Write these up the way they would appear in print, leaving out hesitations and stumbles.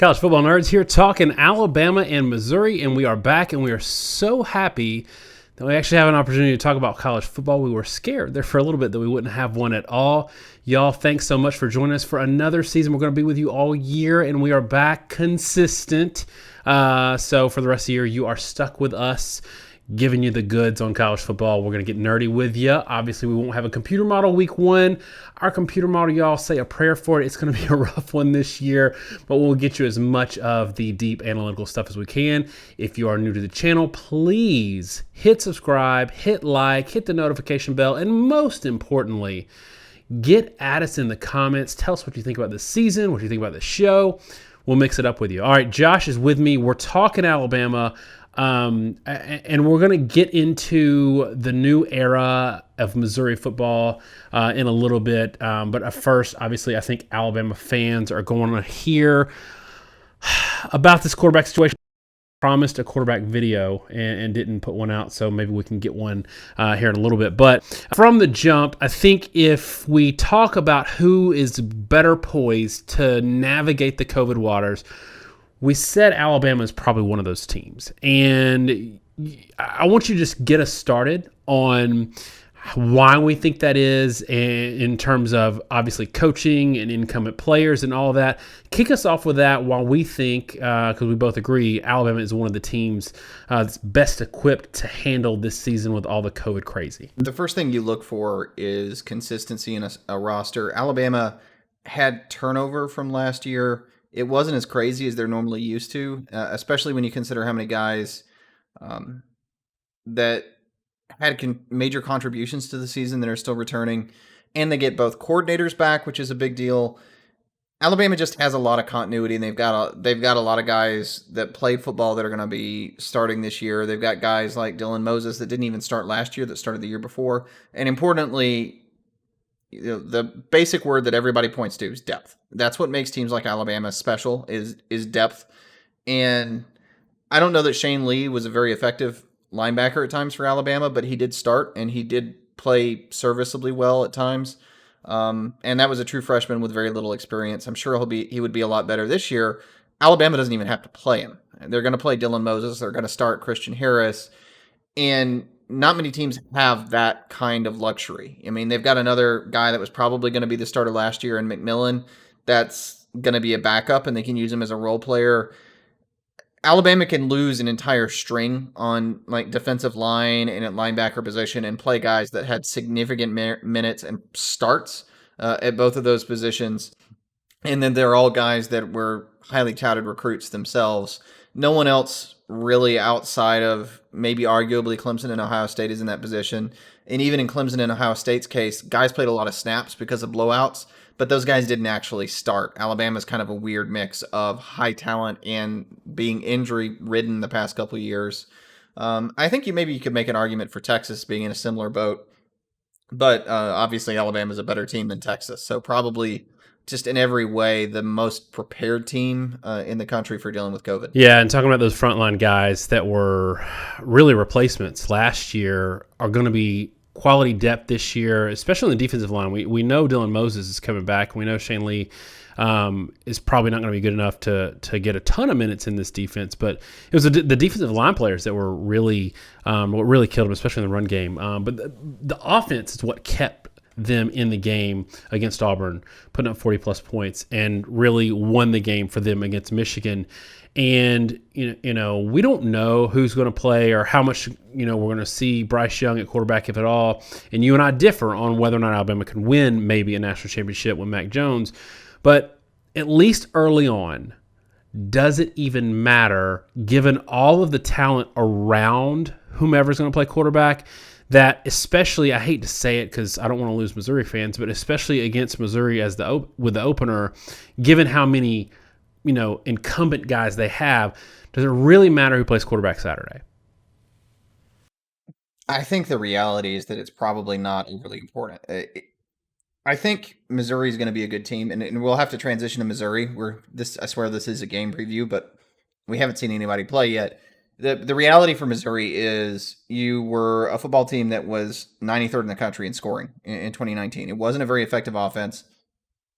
College football nerds here talking Alabama and Missouri, and we are back, and we are so happy that we actually have an opportunity to talk about college football. We were scared there for a little bit that we wouldn't have one at all. Y'all, thanks so much for joining us for another season. We're going to be with you all year, and we are back consistent. So for the rest of the year, you are stuck with us, giving you the goods on college football. We're going to get nerdy with you. Obviously, we won't have a computer model week one. Our computer model, y'all, say a prayer for it. It's going to be a rough one this year, but we'll get you as much of the deep analytical stuff as we can. If you are new to the channel, please hit subscribe, hit like, hit the notification bell, and most importantly, get at us in the comments. Tell us what you think about this season, what you think about the show. We'll mix it up with you. All right, Josh is with me. We're talking Alabama. And we're going to get into the new era of Missouri football in a little bit. But first, obviously, I think Alabama fans are going to hear about this quarterback situation. Promised a quarterback video and didn't put one out, so maybe we can get one here in a little bit. But from the jump, I think if we talk about who is better poised to navigate the COVID waters, we said Alabama is probably one of those teams. And I want you to just get us started on why we think that is in terms of obviously coaching and incumbent players and all of that. Kick us off with that while we think, because we both agree, Alabama is one of the teams that's best equipped to handle this season with all the COVID crazy. The first thing you look for is consistency in a roster. Alabama had turnover from last year. It wasn't as crazy as they're normally used to, especially when you consider how many guys that had major contributions to the season that are still returning, and they get both coordinators back, which is a big deal. Alabama just has a lot of continuity, and they've got a lot of guys that played football that are going to be starting this year. They've got guys like Dylan Moses that didn't even start last year, that started the year before, and importantly, the basic word that everybody points to is depth. That's what makes teams like Alabama special is depth. And I don't know that Shane Lee was a very effective linebacker at times for Alabama, but he did start and he did play serviceably well at times. And that was a true freshman with very little experience. I'm sure he would be a lot better this year. Alabama doesn't even have to play him. They're going to play Dylan Moses. They're going to start Christian Harris. And not many teams have that kind of luxury. I mean, they've got another guy that was probably going to be the starter last year in McMillan that's going to be a backup, and they can use him as a role player. Alabama can lose an entire string on like defensive line and at linebacker position and play guys that had significant minutes and starts at both of those positions. And then they're all guys that were highly touted recruits themselves. No one else really outside of maybe arguably Clemson and Ohio State is in that position. And even in Clemson and Ohio State's case, guys played a lot of snaps because of blowouts, but those guys didn't actually start. Alabama's kind of a weird mix of high talent and being injury-ridden the past couple of years. I think you could make an argument for Texas being in a similar boat, but obviously Alabama's a better team than Texas, so probably just in every way, the most prepared team in the country for dealing with COVID. Yeah, and talking about those frontline guys that were really replacements last year are going to be quality depth this year, especially on the defensive line. We know Dylan Moses is coming back. We know Shane Lee is probably not going to be good enough to get a ton of minutes in this defense, but it was the defensive line players that were really what really killed them, especially in the run game. But the offense is what kept them in the game against Auburn, putting up 40-plus points, and really won the game for them against Michigan. And, we don't know who's going to play or how much, we're going to see Bryce Young at quarterback, if at all. And you and I differ on whether or not Alabama can win maybe a national championship with Mac Jones. But at least early on, does it even matter, given all of the talent around whomever's going to play quarterback, that especially, I hate to say it because I don't want to lose Missouri fans, but especially against Missouri with the opener, given how many, incumbent guys they have, does it really matter who plays quarterback Saturday? I think the reality is that it's probably not overly important. I think Missouri is going to be a good team, and we'll have to transition to Missouri. I swear this is a game preview, but we haven't seen anybody play yet. The reality for Missouri is you were a football team that was 93rd in the country in scoring in 2019. It wasn't a very effective offense.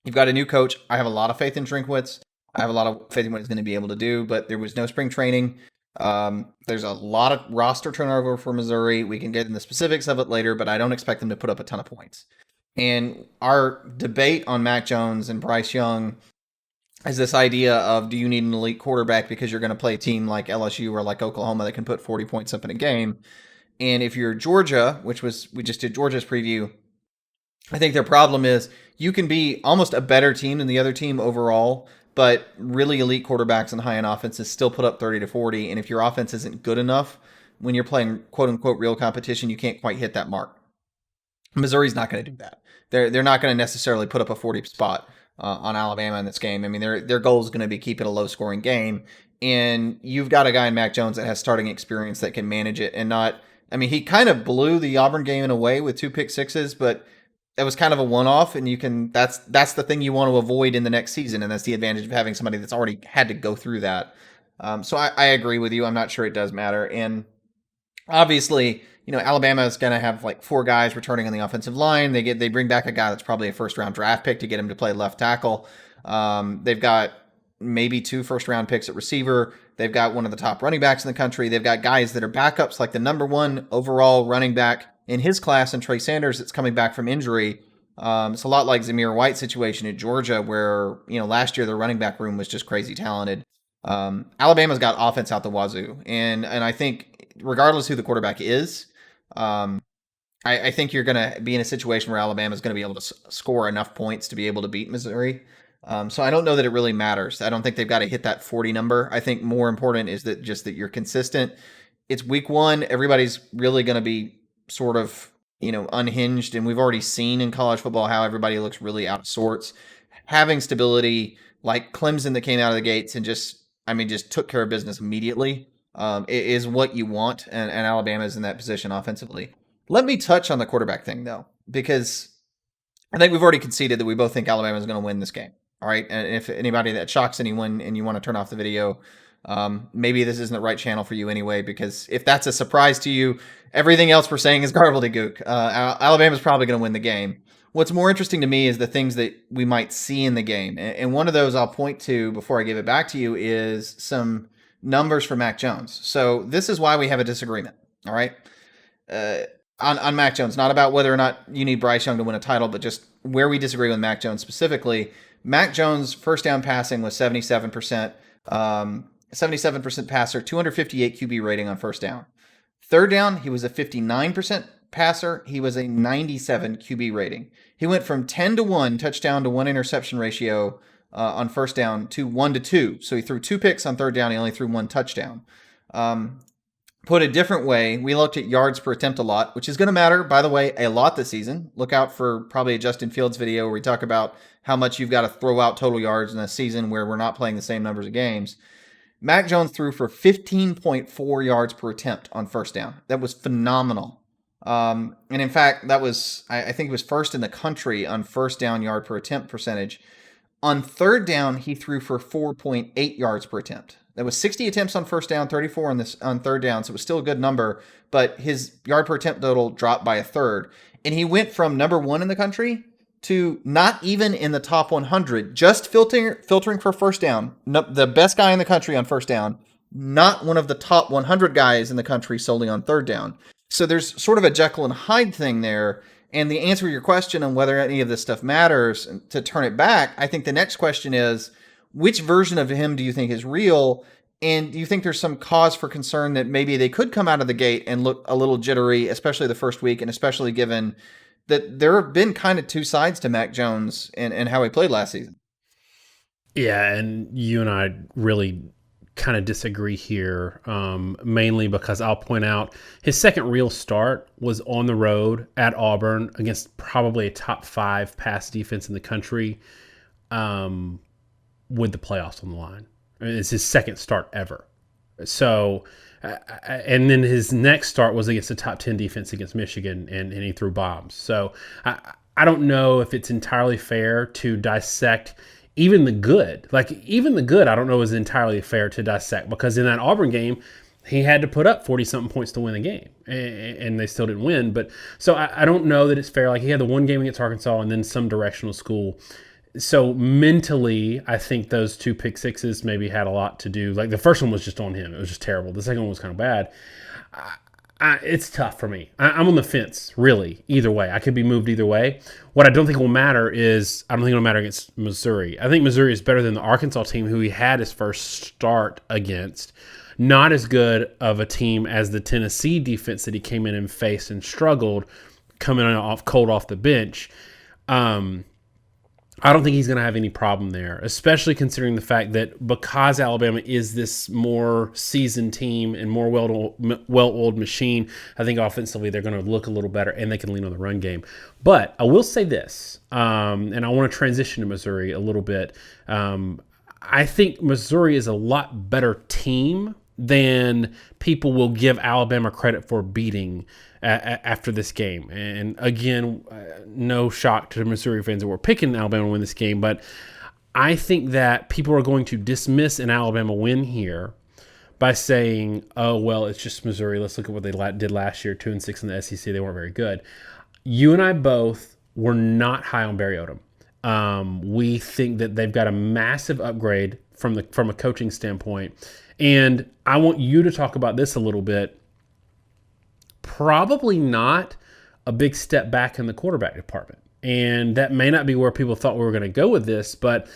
You've got a new coach. I have a lot of faith in Drinkwitz. I have a lot of faith in what he's going to be able to do, but there was no spring training. There's a lot of roster turnover for Missouri. We can get in the specifics of it later, but I don't expect them to put up a ton of points. And our debate on Mac Jones and Bryce Young is this idea of, do you need an elite quarterback because you're going to play a team like LSU or like Oklahoma that can put 40 points up in a game? And if you're Georgia, we just did Georgia's preview, I think their problem is you can be almost a better team than the other team overall, but really elite quarterbacks and high-end offenses still put up 30 to 40. And if your offense isn't good enough, when you're playing quote-unquote real competition, you can't quite hit that mark. Missouri's not going to do that. They're not going to necessarily put up a 40 spot on Alabama in this game. I mean, their goal is going to be keep it a low-scoring game. And you've got a guy in Mac Jones that has starting experience that can manage it and not – I mean, he kind of blew the Auburn game in a way with 2 pick sixes, but – that was kind of a one-off, and you can that's the thing you want to avoid in the next season, and that's the advantage of having somebody that's already had to go through that. So I agree with you. I'm not sure it does matter. And obviously, Alabama is going to have like 4 guys returning on the offensive line. They bring back a guy that's probably a first-round draft pick to get him to play left tackle. They've got maybe 2 first-round picks at receiver. They've got one of the top running backs in the country. They've got guys that are backups, like the number 1 overall running back in his class, and Trey Sanders that's coming back from injury. It's a lot like Zamir White's situation at Georgia, where last year the running back room was just crazy talented. Alabama's got offense out the wazoo, and I think regardless who the quarterback is, I think you're going to be in a situation where Alabama's going to be able to score enough points to be able to beat Missouri. So I don't know that it really matters. I don't think they've got to hit that 40 number. I think more important is that you're consistent. It's week 1. Everybody's really going to be sort of, unhinged. And we've already seen in college football how everybody looks really out of sorts. Having stability like Clemson that came out of the gates and just took care of business immediately is what you want. And Alabama's in that position offensively. Let me touch on the quarterback thing, though, because I think we've already conceded that we both think Alabama is going to win this game. All right. And if anybody that shocks anyone and you want to turn off the video, maybe this isn't the right channel for you anyway, because if that's a surprise to you, everything else we're saying is gobbledygook. Alabama's probably going to win the game. What's more interesting to me is the things that we might see in the game. And one of those I'll point to before I give it back to you is some numbers for Mac Jones. So this is why we have a disagreement. All right. On Mac Jones, not about whether or not you need Bryce Young to win a title, but just where we disagree with Mac Jones specifically. Mac Jones' first down passing was 77%. 77% passer, 258 QB rating on first down. Third down, he was a 59% passer. He was a 97 QB rating. He went from 10-1 touchdown to 1 interception ratio on first down to 1-2. So he threw 2 picks on third down. He only threw 1 touchdown. Put a different way, we looked at yards per attempt a lot, which is going to matter, by the way, a lot this season. Look out for probably a Justin Fields video where we talk about how much you've got to throw out total yards in a season where we're not playing the same numbers of games. Mac Jones threw for 15.4 yards per attempt on first down. That was phenomenal. And in fact, that was, I think it was first in the country on first down yard per attempt percentage. On third down, he threw for 4.8 yards per attempt. That was 60 attempts on first down, 34 on third down, so it was still a good number, but his yard per attempt total dropped by a third. And he went from number 1 in the country to not even in the top 100, just filtering for first down. The best guy in the country on first down, not one of the top 100 guys in the country solely on third down. So there's sort of a Jekyll and Hyde thing there. And the answer to your question on whether any of this stuff matters, to turn it back, I think the next question is, which version of him do you think is real? And do you think there's some cause for concern that maybe they could come out of the gate and look a little jittery, especially the first week, and especially given that there have been kind of 2 sides to Mac Jones and how he played last season? Yeah, and you and I really kind of disagree here, mainly because I'll point out his second real start was on the road at Auburn against probably a top 5 pass defense in the country, with the playoffs on the line. I mean, it's his second start ever. So, and then his next start was against the top 10 defense against Michigan, and he threw bombs. So I don't know if it's entirely fair to dissect even the good. Like, even the good, I don't know is entirely fair to dissect, because in that Auburn game, he had to put up 40-something points to win the game, and they still didn't win. But so I don't know that it's fair. Like, he had the one game against Arkansas and then some directional school. So mentally, I think those two pick sixes maybe had a lot to do. Like the first one was just on him; it was just terrible. The second one was kind of bad. It's tough for me. I'm on the fence, really. Either way, I could be moved either way. What I don't think will matter is I don't think it'll matter against Missouri. I think Missouri is better than the Arkansas team, who he had his first start against. Not as good of a team as the Tennessee defense that he came in and faced and struggled, coming off cold off the bench. I don't think he's going to have any problem there, especially considering the fact that because Alabama is this more seasoned team and more well-oiled machine, I think offensively they're going to look a little better and they can lean on the run game. But I will say this, and I want to transition to Missouri a little bit. I think Missouri is a lot better team than people will give Alabama credit for beating after this game. And again, no shock to Missouri fans that were picking Alabama to win this game, but I think that people are going to dismiss an Alabama win here by saying, oh, well, it's just Missouri. Let's look at what they did last year, 2-6 in the SEC. They weren't very good. You and I both were not high on Barry Odom. We think that they've got a massive upgrade from a coaching standpoint. And I want you to talk about this a little bit. Probably not a big step back in the quarterback department. And that may not be where people thought we were going to go with this, but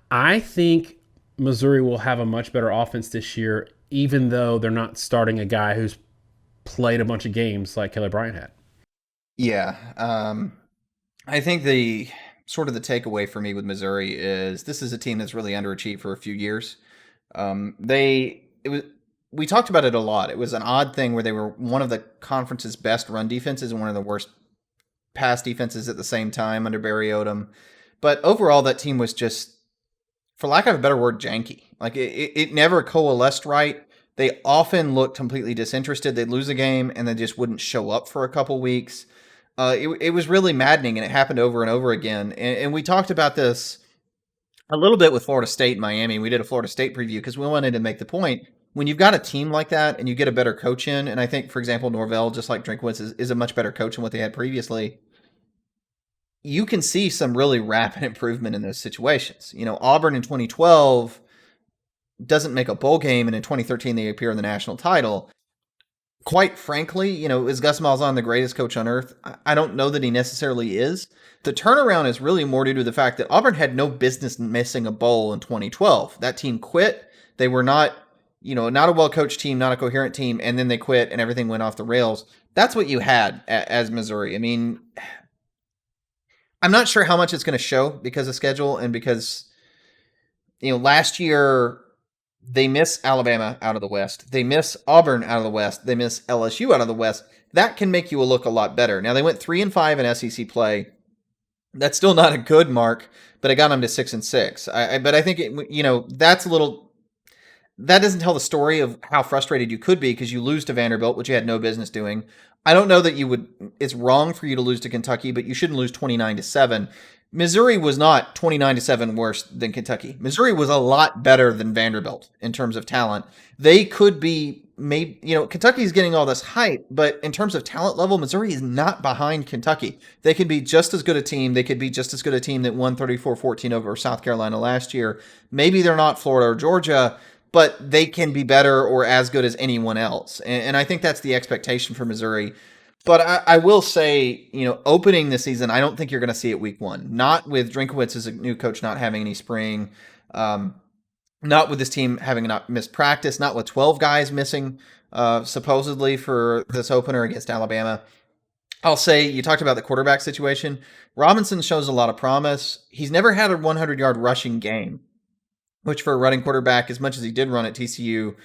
I think Missouri will have a much better offense this year, even though they're not starting a guy who's played a bunch of games like Kelly Bryant had. Yeah. I think the takeaway for me with Missouri is this is a team that's really underachieved for a few years. We talked about it a lot. It was an odd thing where they were one of the conference's best run defenses and one of the worst pass defenses at the same time under Barry Odom. But overall, that team was just, for lack of a better word, janky. Like it never coalesced right. They often looked completely disinterested. They'd lose a game and they just wouldn't show up for a couple weeks. It was really maddening, and it happened over and over again. And we talked about this a little bit with Florida State and Miami. We did a Florida State preview because we wanted to make the point. When you've got a team like that and you get a better coach in, and I think, for example, Norvell, just like Drinkwitz, is a much better coach than what they had previously, you can see some really rapid improvement in those situations. Auburn in 2012 doesn't make a bowl game, and in 2013 they appear in the national title. Quite frankly, is Gus Malzahn the greatest coach on earth? I don't know that he necessarily is. The turnaround is really more due to the fact that Auburn had no business missing a bowl in 2012. That team quit. They were not a well-coached team, not a coherent team, and then they quit and everything went off the rails. That's what you had as Missouri. I mean, I'm not sure how much it's going to show because of schedule and because, last year they miss Alabama out of the West. They miss Auburn out of the West. They miss LSU out of the West. That can make you look a lot better. Now, they went 3-5 in SEC play. That's still not a good mark, but it got them to 6-6. But I think, that's a little... That doesn't tell the story of how frustrated you could be because you lose to Vanderbilt, which you had no business doing. I don't know that it's wrong for you to lose to Kentucky, but you shouldn't lose 29-7. Missouri was not 29-7 worse than Kentucky. Missouri was a lot better than Vanderbilt in terms of talent. They could be Kentucky's getting all this hype, but in terms of talent level, Missouri is not behind Kentucky. They could be just as good a team. They could be just as good a team that won 34-14 over South Carolina last year. Maybe they're not Florida or Georgia, but they can be better or as good as anyone else. And I think that's the expectation for Missouri. But I will say, opening the season, I don't think you're going to see it week one. Not with Drinkwitz as a new coach not having any spring. Not with this team having not missed practice. Not with 12 guys missing, supposedly, for this opener against Alabama. I'll say, you talked about the quarterback situation. Robinson shows a lot of promise. He's never had a 100-yard rushing game, which for a running quarterback, as much as he did run at TCU,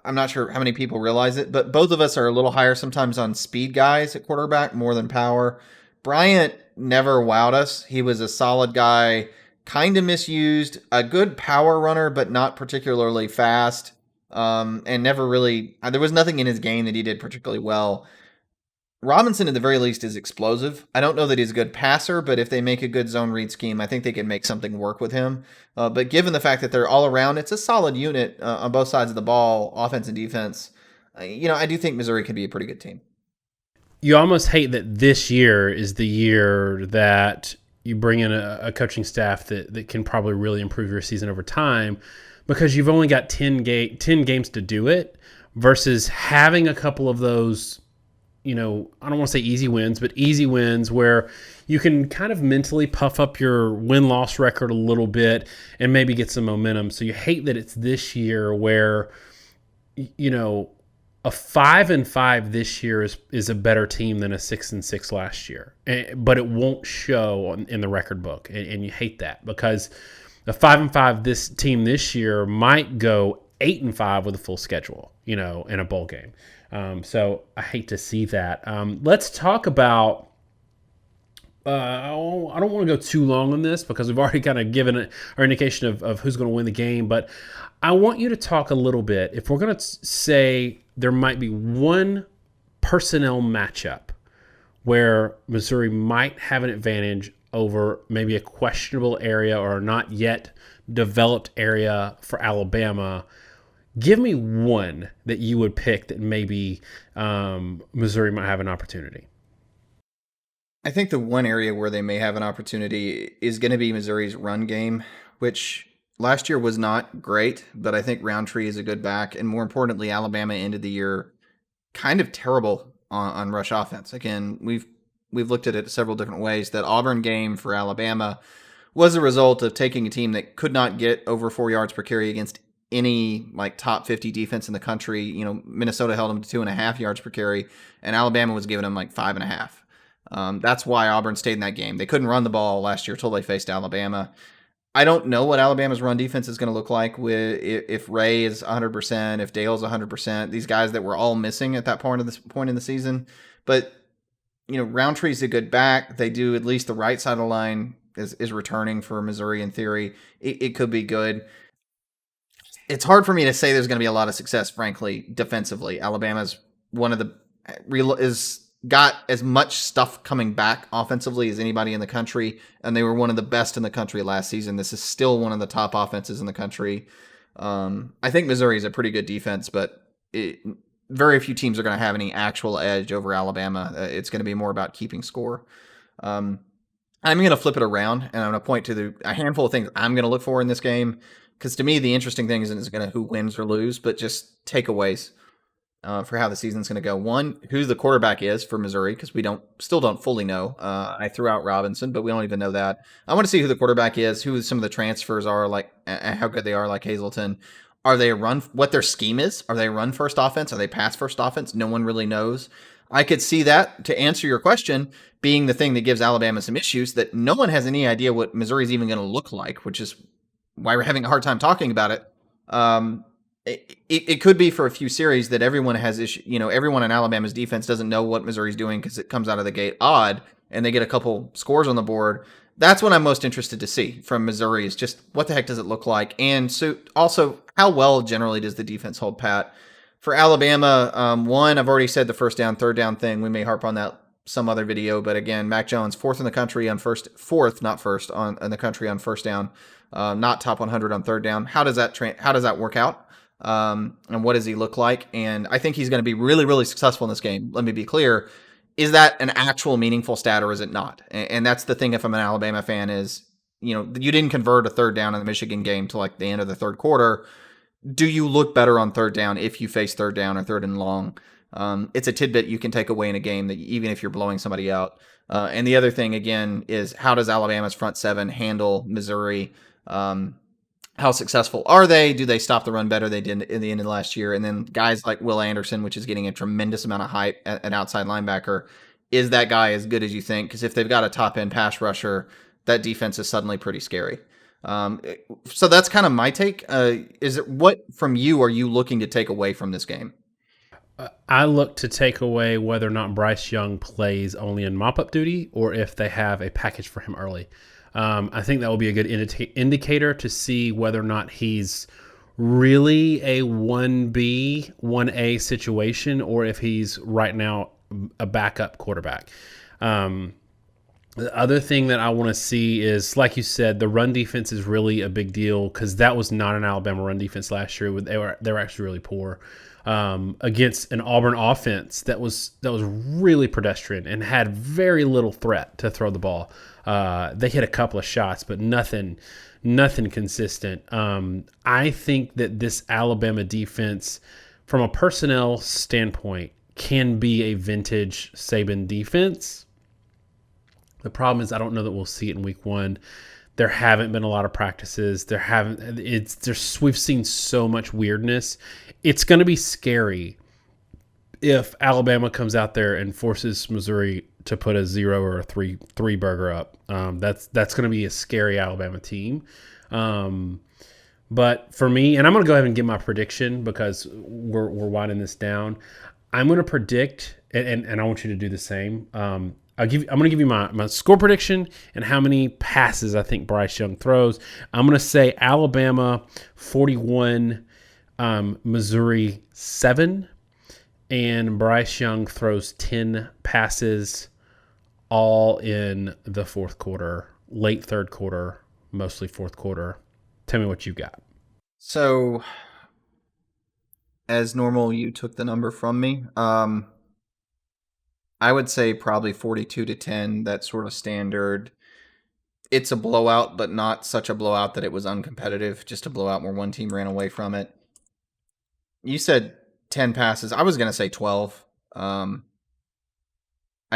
I'm not sure how many people realize it, but both of us are a little higher sometimes on speed guys at quarterback more than power. Bryant never wowed us. He was a solid guy, kind of misused, a good power runner, but not particularly fast, and never really, there was nothing in his game that he did particularly well. Robinson, at the very least, is explosive. I don't know that he's a good passer, but if they make a good zone read scheme, I think they can make something work with him. But given the fact that they're all around, it's a solid unit on both sides of the ball, offense and defense. I do think Missouri could be a pretty good team. You almost hate that this year is the year that you bring in a coaching staff that can probably really improve your season over time, because you've only got 10 games to do it, versus having a couple of those, I don't want to say easy wins, but easy wins where you can kind of mentally puff up your win-loss record a little bit and maybe get some momentum. So you hate that it's this year where, a 5-5 this year is a better team than a 6-6 last year, but it won't show in the record book, and you hate that, because a 5-5 this team this year might go 8-5 with a full schedule, in a bowl game. So I hate to see that. Let's talk about. I don't want to go too long on this because we've already kind of given our indication of who's going to win the game, but I want you to talk a little bit. If we're going to say there might be one personnel matchup where Missouri might have an advantage over maybe a questionable area or not yet developed area for Alabama, give me one that you would pick that maybe Missouri might have an opportunity. I think the one area where they may have an opportunity is going to be Missouri's run game, which last year was not great, but I think Roundtree is a good back. And more importantly, Alabama ended the year kind of terrible on rush offense. Again, we've looked at it several different ways. That Auburn game for Alabama was a result of taking a team that could not get over 4 yards per carry against any top 50 defense in the country. Minnesota held them to 2.5 yards per carry, and Alabama was giving them 5.5. That's why Auburn stayed in that game. They couldn't run the ball last year until they faced Alabama. I don't know what Alabama's run defense is going to look like if Ray is 100%, if Dale's 100%. These guys that were all missing at that point in the season. But Roundtree's a good back. They do at least the right side of the line is returning for Missouri in theory. It could be good. It's hard for me to say there's going to be a lot of success, frankly, defensively. Alabama's got as much stuff coming back offensively as anybody in the country, and they were one of the best in the country last season. This is still one of the top offenses in the country. I think Missouri is a pretty good defense, but very few teams are going to have any actual edge over Alabama. It's going to be more about keeping score. I'm going to flip it around, and I'm going to point to a handful of things I'm going to look for in this game, because to me, the interesting thing isn't going to who wins or lose, but just takeaways for how the season's going to go. One, who the quarterback is for Missouri, because we still don't fully know. I threw out Robinson, but we don't even know that. I want to see who the quarterback is, who some of the transfers are, how good they are, like Hazleton. Are they what their scheme is? Are they run first offense? Are they pass first offense? No one really knows. I could see that, to answer your question, being the thing that gives Alabama some issues, that no one has any idea what Missouri's even going to look like, which is why we're having a hard time talking about it. It could be for a few series that everyone has issue. Everyone in Alabama's defense doesn't know what Missouri's doing because it comes out of the gate odd, and they get a couple scores on the board. That's what I'm most interested to see from Missouri, is just what the heck does it look like, and so also how well generally does the defense hold pat. For Alabama, one, I've already said the first down, third down thing. We may harp on that some other video, but again, Mac Jones fourth in the country on fourth, not first in the country on first down, not top 100 on third down. How does that work out? And what does he look like? And I think he's going to be really, really successful in this game. Let me be clear. Is that an actual meaningful stat, or is it not? And that's the thing, if I'm an Alabama fan, is, you didn't convert a third down in the Michigan game to the end of the third quarter. Do you look better on third down if you face third down or third and long? It's a tidbit you can take away in a game, that even if you're blowing somebody out. And the other thing, again, is how does Alabama's front seven handle Missouri? How successful are they? Do they stop the run better they did in the end of last year? And then guys like Will Anderson, which is getting a tremendous amount of hype at an outside linebacker, is that guy as good as you think? Because if they've got a top-end pass rusher, that defense is suddenly pretty scary. So that's kind of my take. What from you are you looking to take away from this game? I look to take away whether or not Bryce Young plays only in mop-up duty, or if they have a package for him early. I think that will be a good indicator to see whether or not he's really a 1B, 1A situation, or if he's right now a backup quarterback. The other thing that I want to see is, like you said, the run defense is really a big deal because that was not an Alabama run defense last year. They were actually really poor against an Auburn offense that was really pedestrian and had very little threat to throw the ball. They hit a couple of shots, but nothing consistent. I think that this Alabama defense, from a personnel standpoint, can be a vintage Saban defense. The problem is I don't know that we'll see it in week one. There haven't been a lot of practices. We've seen so much weirdness. It's going to be scary if Alabama comes out there and forces Missouri to put a 0 or a three burger up. That's going to be a scary Alabama team. But for me, and I'm going to go ahead and give my prediction because we're winding this down. I'm going to predict, and I want you to do the same. I'm going to give you my score prediction and how many passes I think Bryce Young throws. I'm going to say Alabama 41, Missouri 7, and Bryce Young throws 10 passes, all in the fourth quarter, late third quarter, mostly fourth quarter. Tell me what you got. So, as normal, you took the number from me. I would say probably 42-10, that sort of standard. It's a blowout, but not such a blowout that it was uncompetitive, just a blowout where one team ran away from it. You said 10 passes. I was going to say 12. I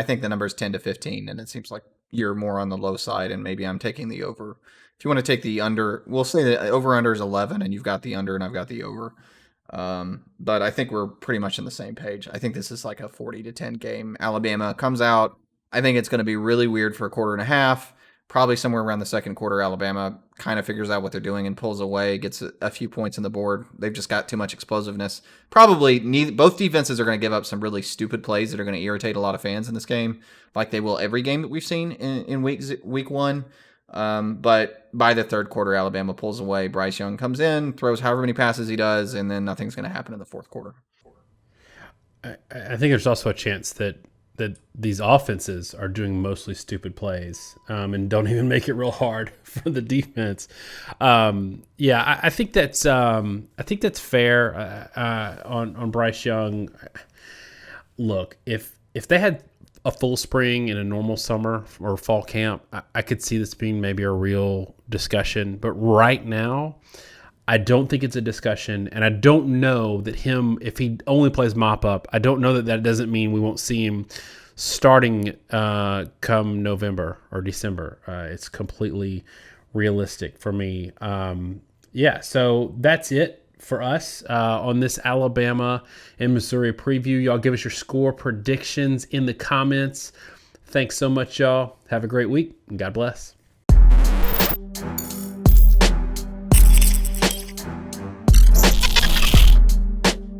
think the number is 10-15, and it seems like you're more on the low side, and maybe I'm taking the over. If you want to take the under, we'll say the over-under is 11, and you've got the under, and I've got the over. But I think we're pretty much on the same page. I think this is like a 40-10 game. Alabama comes out. I think it's going to be really weird for a quarter and a half. Probably somewhere around the second quarter, Alabama kind of figures out what they're doing and pulls away, gets a few points on the board. They've just got too much explosiveness. Probably both defenses are going to give up some really stupid plays that are going to irritate a lot of fans in this game, like they will every game that we've seen in week one. But by the third quarter, Alabama pulls away. Bryce Young comes in, throws however many passes he does, and then nothing's going to happen in the fourth quarter. I think there's also a chance that these offenses are doing mostly stupid plays and don't even make it real hard for the defense. I think that's fair on Bryce Young. Look, if they had a full spring in a normal summer or fall camp, I could see this being maybe a real discussion. But right now, I don't think it's a discussion, and I don't know that if he only plays mop-up, I don't know that doesn't mean we won't see him starting come November or December. It's completely realistic for me. So that's it for us on this Alabama and Missouri preview. Y'all give us your score predictions in the comments. Thanks so much, y'all. Have a great week, and God bless.